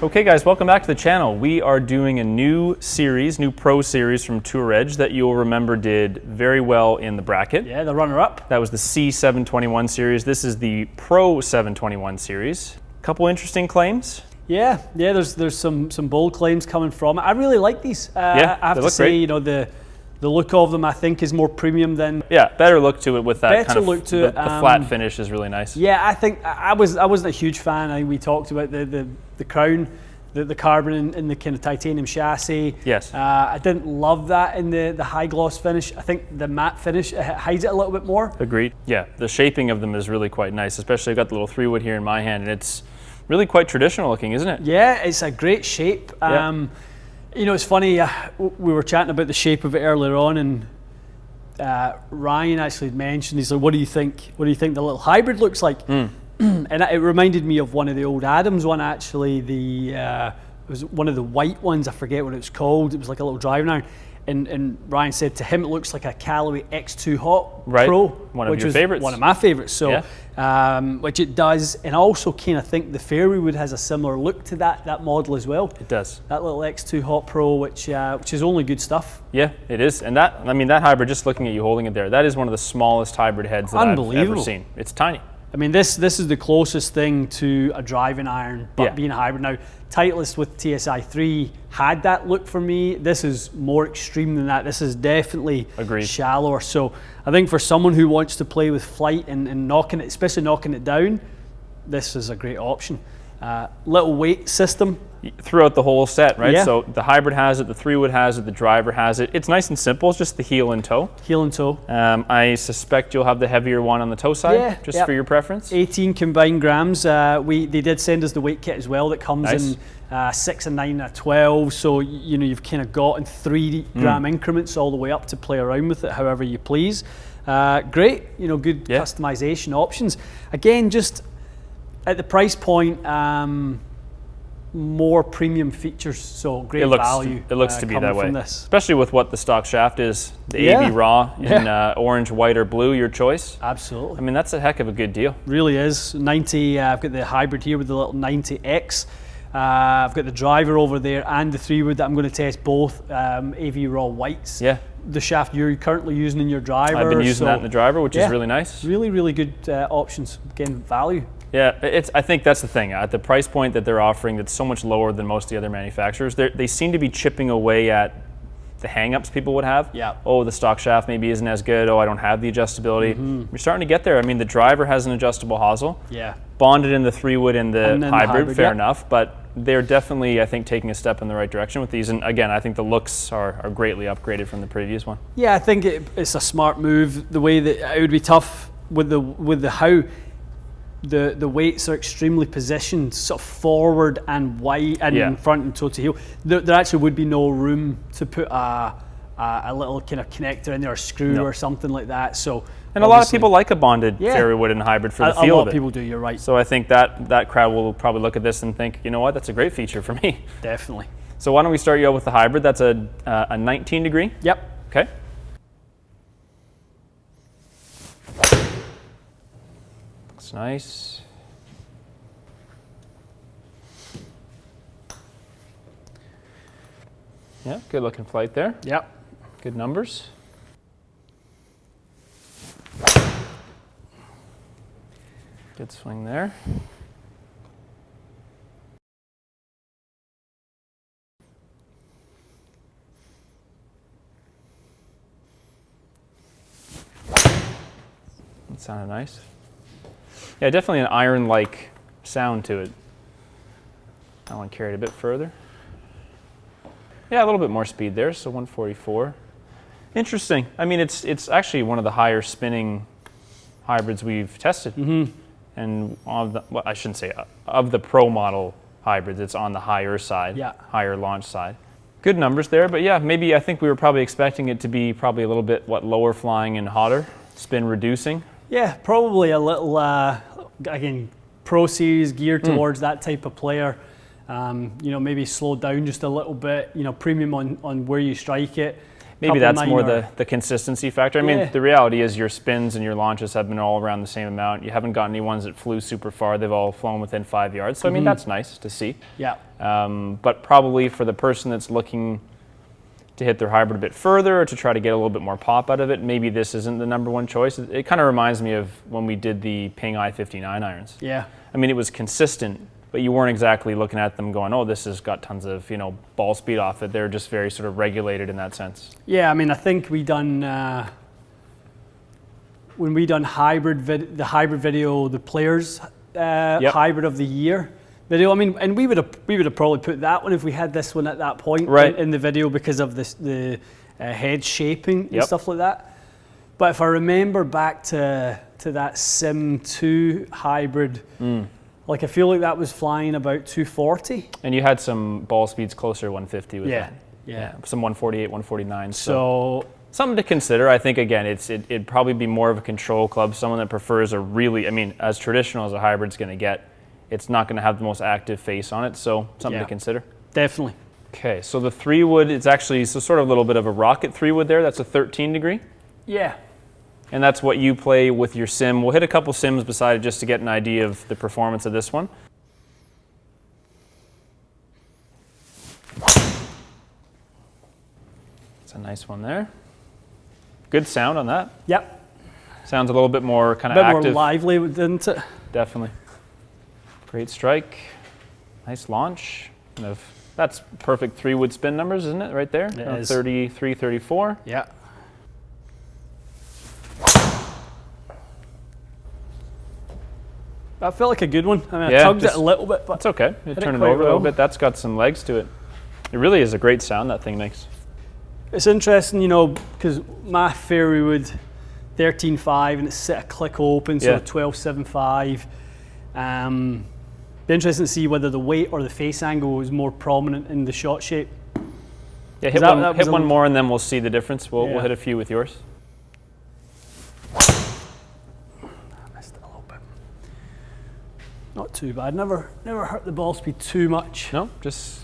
Okay guys, welcome back to the channel. We are doing a new pro series from Tour Edge that you'll remember did very well in the bracket. Yeah, the runner-up. That was the C721 series. This is the Pro 721 series. Couple interesting claims. Yeah, there's some bold claims coming from it. I really like these. Yeah, I have to say, you know, the look of them I think is more premium than. Yeah, better look to it with that kind of look to it. The flat finish is really nice. Yeah, I think I wasn't a huge fan. I think we talked about the crown, the carbon in the kind of titanium chassis. Yes. I didn't love that in the high gloss finish. I think the matte finish hides it a little bit more. Agreed. Yeah, the shaping of them is really quite nice. Especially I've got the little 3-wood here in my hand, and it's really quite traditional looking, isn't it? Yeah, it's a great shape. Yeah. You know, it's funny, we were chatting about the shape of it earlier on, and Ryan actually mentioned, he's like, what do you think the little hybrid looks like? And it reminded me of one of the old Adams one, actually. It was one of the white ones, I forget what it was called. It was like a little driving iron. And Ryan said to him it looks like a Callaway X2 Hot Pro, one of your was favorites. One of my favorites. So, yeah. Which it does, and I also kind of think the Fairway Wood has a similar look to that model as well. It does. That little X2 Hot Pro, which is only good stuff. Yeah, it is, and that hybrid. Just looking at you holding it there, that is one of the smallest hybrid heads that I've ever seen. It's tiny. I mean, this is the closest thing to a driving iron, but being a hybrid. Now, Titleist with TSI 3 had that look for me. This is more extreme than that. This is definitely shallower. So I think for someone who wants to play with flight and knocking it, especially knocking it down, this is a great option. Little weight system. Throughout the whole set, right? Yeah. So the hybrid has it, the 3-wood has it, the driver has it. It's nice and simple. It's just the heel and toe. Heel and toe. I suspect you'll have the heavier one on the toe side, for your preference. 18 combined grams. They did send us the weight kit as well that comes in 6 and 9 and 12. So you know, you've kind of got in 3 gram increments all the way up to play around with it however you please. Great, you know, good customization options. Again, just at the price point, more premium features, so great value. It looks to be that way, this. Especially with what the stock shaft is, the AV Raw in orange, white, or blue, your choice. Absolutely. I mean, that's a heck of a good deal. Really is. 90. I've got the hybrid here with the little 90X. I've got the driver over there and the 3-wood that I'm going to test both AV Raw whites. Yeah. The shaft you're currently using in your driver. I've been using that in the driver, which is really nice. Really, really good options. Again, value. Yeah, I think that's the thing. At the price point that they're offering, that's so much lower than most of the other manufacturers, they seem to be chipping away at the hang-ups people would have. Yeah. Oh, the stock shaft maybe isn't as good. Oh, I don't have the adjustability. You're starting to get there. I mean, the driver has an adjustable hosel. Yeah. Bonded in the 3-wood and the hybrid, fair enough, but they're definitely, I think, taking a step in the right direction with these. And again, I think the looks are greatly upgraded from the previous one. Yeah, I think it's a smart move. The way that it would be tough with the how the weights are extremely positioned, sort of forward and wide and in front and toe to heel. There actually would be no room to put a little kind of connector in there, or screw or something like that. So, and a lot of people like a bonded Fairway Wood and hybrid for the feel of it. A lot of people do. You're right. So I think that crowd will probably look at this and think, you know what, that's a great feature for me. Definitely. So why don't we start you out with the hybrid? That's a 19 degree. Yep. Okay. Looks nice. Yeah, good looking flight there. Yep. Good numbers. Good swing there. That sounded nice. Yeah, definitely an iron-like sound to it. I want to carry it a bit further. Yeah, a little bit more speed there, so 144. Interesting. I mean, it's actually one of the higher spinning hybrids we've tested. And well, I shouldn't say of the pro model hybrids, it's on the higher side, higher launch side. Good numbers there, but yeah, maybe I think we were probably expecting it to be probably a little bit lower flying and hotter, spin reducing. Yeah, probably a little again, Pro Series geared towards that type of player. You know, maybe slow down just a little bit. You know, premium on where you strike it. Maybe that's more minor- the consistency factor. I mean, Yeah. the reality is your spins and your launches have been all around the same amount. You haven't gotten any ones that flew super far. They've all flown within 5 yards. So, I mean, that's nice to see. Yeah. But probably for the person that's looking to hit their hybrid a bit further or to try to get a little bit more pop out of it, maybe this isn't the number one choice. It kind of reminds me of when we did the Ping I-59 irons. Yeah. I mean, it was consistent, but you weren't exactly looking at them going, oh, this has got tons of, ball speed off it. They're just very sort of regulated in that sense. Yeah, I mean, I think we done when we done the hybrid video, the players hybrid of the year video. I mean, and we would have probably put that one if we had this one at that point in the video because of the head shaping and stuff like that. But if I remember back to that Sim 2 hybrid. Like, I feel like that was flying about 240. And you had some ball speeds closer to 150 with that. Yeah. Some 148, 149. So something to consider. I think, again, it'd probably be more of a control club, someone that prefers a really, I mean, as traditional as a hybrid's going to get, it's not going to have the most active face on it, so something to consider. Definitely. Okay, so the 3-wood, it's actually sort of a little bit of a rocket 3-wood there. That's a 13 degree. Yeah. And that's what you play with your sim. We'll hit a couple sims beside it just to get an idea of the performance of this one. It's a nice one there. Good sound on that. Yep. Sounds a little bit more kind of A bit active. more lively, didn't it? Definitely. Great strike. Nice launch. That's perfect 3-wood spin numbers, isn't it? Right there. It is. 33, 34. Yeah. That felt like a good one. I mean, I tugged it a little bit, but it's okay. You turn it quite over a little well. bit. That's got some legs to it. It really is a great sound that thing makes. it's interesting, because my Fairway Wood 13.5 and it's set a click open, so 12.75. Be interesting to see whether the weight or the face angle is more prominent in the shot shape. Yeah, hit one more and then we'll see the difference. We'll hit a few with yours. Not too bad. Never hurt the ball speed too much. No, just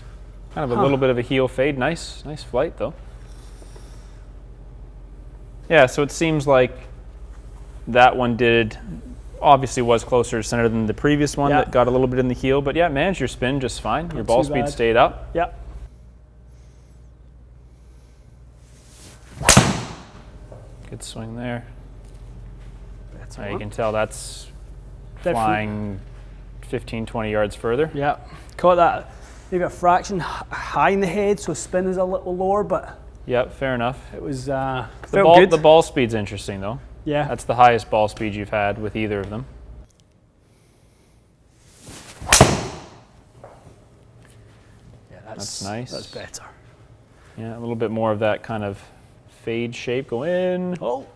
kind of a little bit of a heel fade. Nice flight though. Yeah, so it seems like that one obviously was closer to center than the previous one that got a little bit in the heel, but managed your spin just fine. Your ball speed stayed up. Yep. Good swing there. You can tell that's flying 15, 20 yards further. Yeah, caught that maybe a fraction high in the head, so spin is a little lower, but Yep, fair enough. it was The felt good. the ball speed's interesting though. Yeah, That's the highest ball speed you've had with either of them. That's nice. That's better. Yeah, a little bit more of that kind of fade shape. Go in. Oh,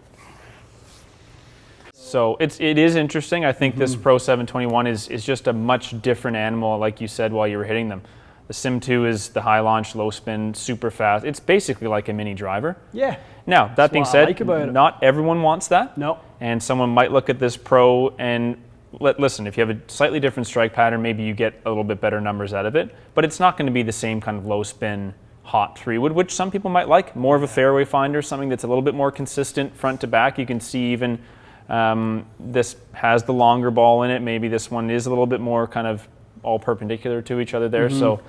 So it is interesting. I think this Pro 721 is just a much different animal, like you said while you were hitting them. The Sim 2 is the high launch, low spin, super fast. It's basically like a mini driver. yeah. Now, that being what I said, like about it. not everyone wants that. No. And someone might look at this Pro and listen, if you have a slightly different strike pattern, maybe you get a little bit better numbers out of it. But it's not going to be the same kind of low spin, hot 3-wood, which some people might like. More of a fairway finder, something that's a little bit more consistent front to back. You can see even this has the longer ball in it. Maybe this one is a little bit more kind of all perpendicular to each other there. So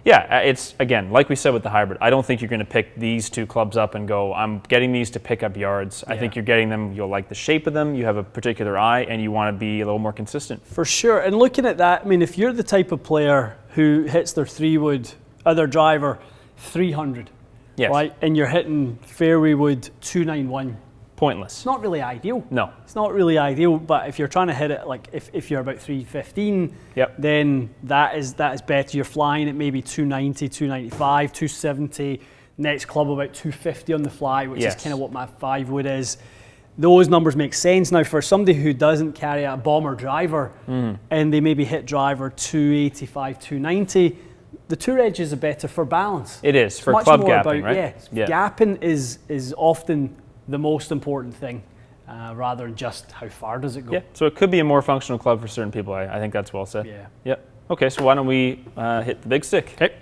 yeah, it's, again, like we said with the hybrid, I don't think you're going to pick these two clubs up and go, I'm getting these to pick up yards. I think you're getting them, you'll like the shape of them, you have a particular eye, and you want to be a little more consistent. For sure. And looking at that, I mean, if you're the type of player who hits their 3-wood, other driver, 300, Yes. right, and you're hitting Fairway Wood 291, Pointless. it's not really ideal. No. It's not really ideal, but if you're trying to hit it, like if you're about 315, then that is better. You're flying at maybe 290, 295, 270, next club about 250 on the fly, which is kind of what my 5-wood is. Those numbers make sense. Now, for somebody who doesn't carry a bomber driver and they maybe hit driver 285, 290, the tour edge is better for balance. It is, for Much club more gapping, about, right? Gapping is often the most important thing, rather than just how far does it go. Yeah, so it could be a more functional club for certain people. I think that's well said. Yeah. Yep. Okay, so why don't we hit the big stick? Okay.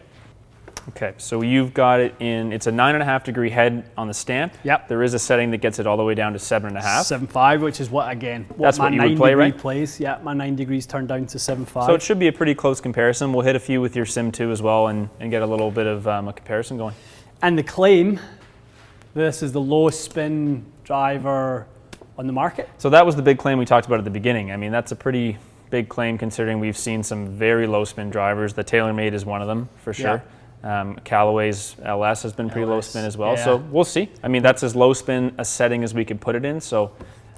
Okay, so you've got it in, it's a 9.5 degree head on the stamp. Yep. There is a setting that gets it all the way down to 7.5. 7.5, which is what, again, That's my what you would 9 play, degree right? plays. Yeah, my 9 degrees turned down to 7.5. So it should be a pretty close comparison. We'll hit a few with your Sim 2 as well and get a little bit of a comparison going. And the claim, this is the lowest spin driver on the market. So that was the big claim we talked about at the beginning. I mean, that's a pretty big claim considering we've seen some very low spin drivers. The TaylorMade is one of them for sure. Callaway's LS has been pretty low spin as well. Yeah. So we'll see. I mean, that's as low spin a setting as we could put it in. So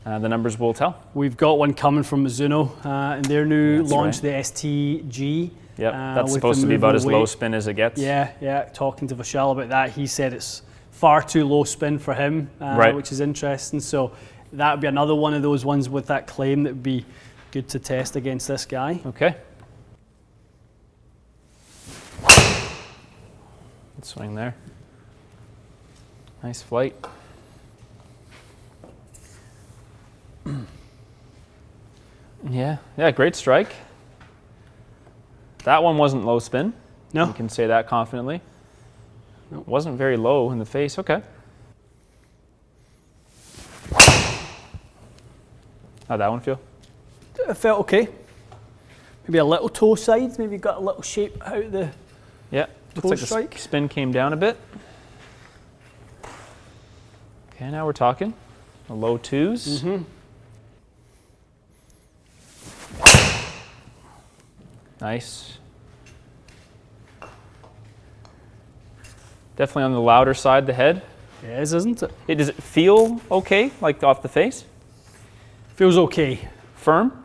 the numbers will tell. We've got one coming from Mizuno in their new That's launch, right. the STG. Yep, that's with supposed the to be about as movable low weight. spin as it gets. Yeah. Talking to Vishal about that, he said it's far too low spin for him, Right. which is interesting. So that would be another one of those ones with that claim that would be good to test against this guy. Okay. Good swing there. Nice flight. Yeah, great strike. That one wasn't low spin. No? You can say that confidently. Nope. Wasn't very low in the face. Okay. How'd that one feel? It felt okay. Maybe a little toe side, maybe got a little shape out the Yeah, toe looks like strike. the spin came down a bit. Okay, now we're talking. The low twos. Mm-hmm. Nice. Definitely on the louder side, the head. It is, isn't it? Does it feel okay, like off the face? Feels okay. Firm?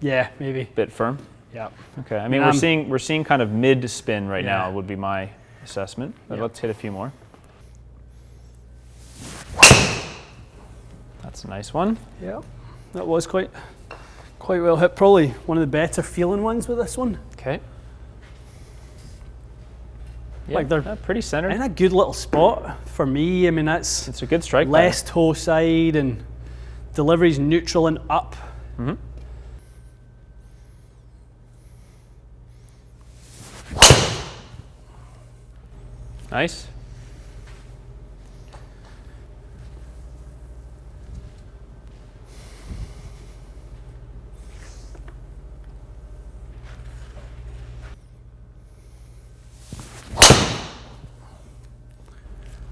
Yeah, maybe. Bit firm. Yeah. Okay. I mean, we're seeing kind of mid spin right now would be my assessment. But let's hit a few more. That's a nice one. Yeah. That was quite well hit. Probably one of the better feeling ones with this one. Okay. Yeah, Like they're pretty centered. in a good little spot for me. I mean, that's It's a good strike. less toe side and delivery's neutral and up. Mm-hmm. Nice.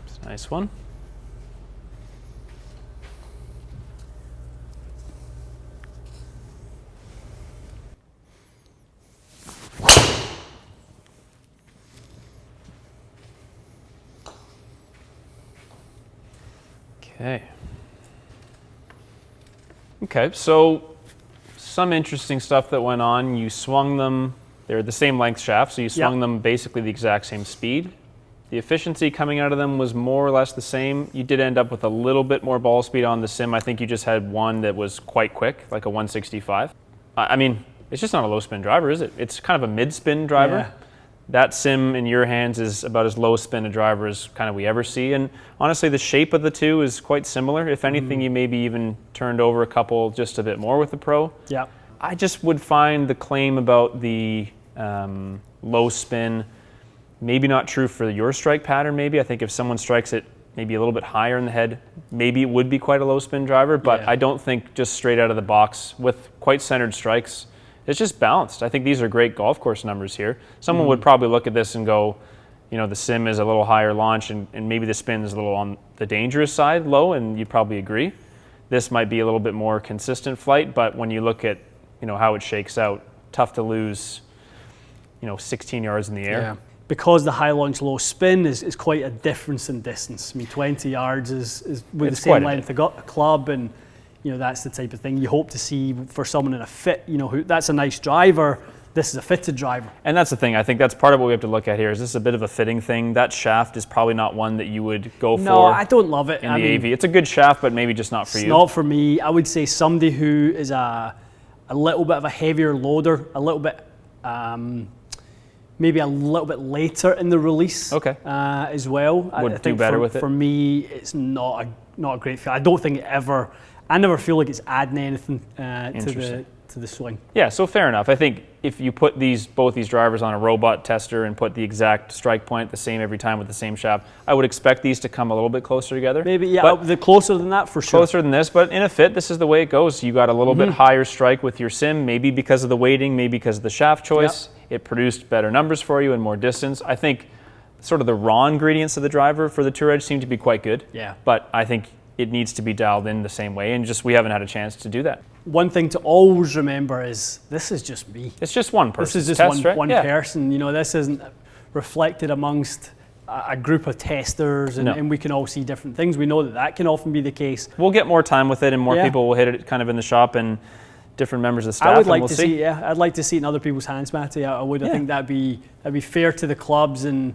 It's a nice one. Okay, so some interesting stuff that went on. You swung them, they're the same length shaft, so you swung them basically the exact same speed. The efficiency coming out of them was more or less the same. You did end up with a little bit more ball speed on the Sim. I think you just had one that was quite quick, like a 165. I mean, it's just not a low spin driver, is it? It's kind of a mid spin driver. Yeah. That Sim in your hands is about as low spin a driver as kind of we ever see. And honestly, the shape of the two is quite similar. If anything, you maybe even turned over a couple just a bit more with the Pro. Yeah. I just would find the claim about the low spin maybe not true for your strike pattern maybe. I think if someone strikes it maybe a little bit higher in the head, maybe it would be quite a low spin driver. But I don't think just straight out of the box with quite centered strikes, it's just balanced. I think these are great golf course numbers here. Someone would probably look at this and go, you know, the Sim is a little higher launch and maybe the spin is a little on the dangerous side, low, and you'd probably agree. This might be a little bit more consistent flight, but when you look at, you know, how it shakes out, tough to lose, you know, 16 yards in the air. Yeah. Because the high launch, low spin is quite a difference in distance. I mean, 20 yards is with It's the same quite a length of club, and you know that's the type of thing you hope to see for someone in a fit. You know, who that's a nice driver. This is a fitted driver. And that's the thing. I think that's part of what we have to look at here. Is this a bit of a fitting thing? That shaft is probably not one that you would go for. No, I don't love it. In the AV, it's a good shaft, but maybe just not for it's you. not for me. I would say somebody who is a little bit of a heavier loader, a little bit. Maybe a little bit later in the release as well. Would I do think better with it? For me, it's not a great feel. I don't think I never feel like it's adding anything to the swing. Yeah, so fair enough. I think if you put both these drivers on a robot tester and put the exact strike point the same every time with the same shaft, I would expect these to come a little bit closer together. Maybe, yeah, but the closer than that for sure. Closer than this, but in a fit, this is the way it goes. You got a little bit higher strike with your sim, maybe because of the weighting, maybe because of the shaft choice. It produced better numbers for you and more distance. I think sort of the raw ingredients of the driver for the Tour Edge seem to be quite good. Yeah. But I think it needs to be dialed in the same way, and just we haven't had a chance to do that. One thing to always remember is this is just me. It's just one person. This is just test, right? one person. You know, this isn't reflected amongst a group of testers, and we can all see different things. We know that can often be the case. We'll get more time with it, and more people will hit it kind of in the shop, and different members of the staff. I would like we'll to see. I'd like to see it in other people's hands, Matty. I would. I think that'd be fair to the clubs and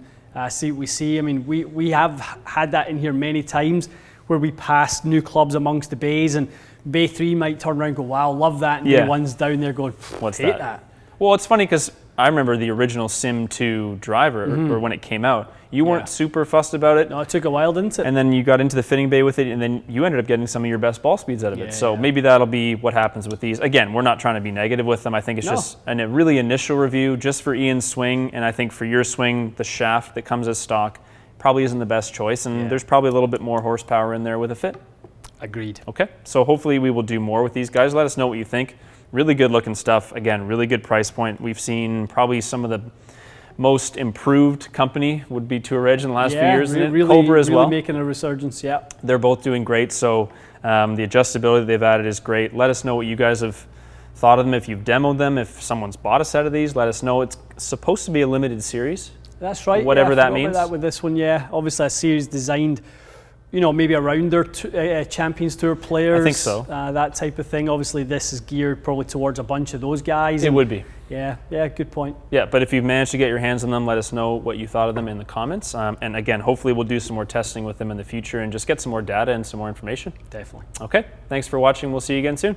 see what we see. I mean, we have had that in here many times where we pass new clubs amongst the bays, and Bay 3 might turn around and go, wow, love that, and Bay 1's down there going, what's hate that? Well, it's funny because I remember the original Sim 2 driver, or when it came out, you weren't super fussed about it. No, it took a while, didn't it? And then you got into the fitting bay with it, and then you ended up getting some of your best ball speeds out of it. So maybe that'll be what happens with these. Again, we're not trying to be negative with them. I think it's just a really initial review just for Ian's swing, and I think for your swing, the shaft that comes as stock probably isn't the best choice, and there's probably a little bit more horsepower in there with a fit. Agreed. Okay, so hopefully we will do more with these guys. Let us know what you think. Really good looking stuff. Again, really good price point. We've seen probably some of the most improved company would be Tour Edge in the last few years. Really, Cobra as well. Making a resurgence, They're both doing great, so the adjustability they've added is great. Let us know what you guys have thought of them. If you've demoed them, if someone's bought a set of these, let us know. It's supposed to be a limited series. That's right. Whatever that means. That with this one, obviously a series designed, you know, maybe around their Champions Tour players. I think so. That type of thing. Obviously, this is geared probably towards a bunch of those guys. It would be. Yeah, good point. Yeah, but if you've managed to get your hands on them, let us know what you thought of them in the comments. And again, hopefully we'll do some more testing with them in the future and just get some more data and some more information. Definitely. Okay, thanks for watching. We'll see you again soon.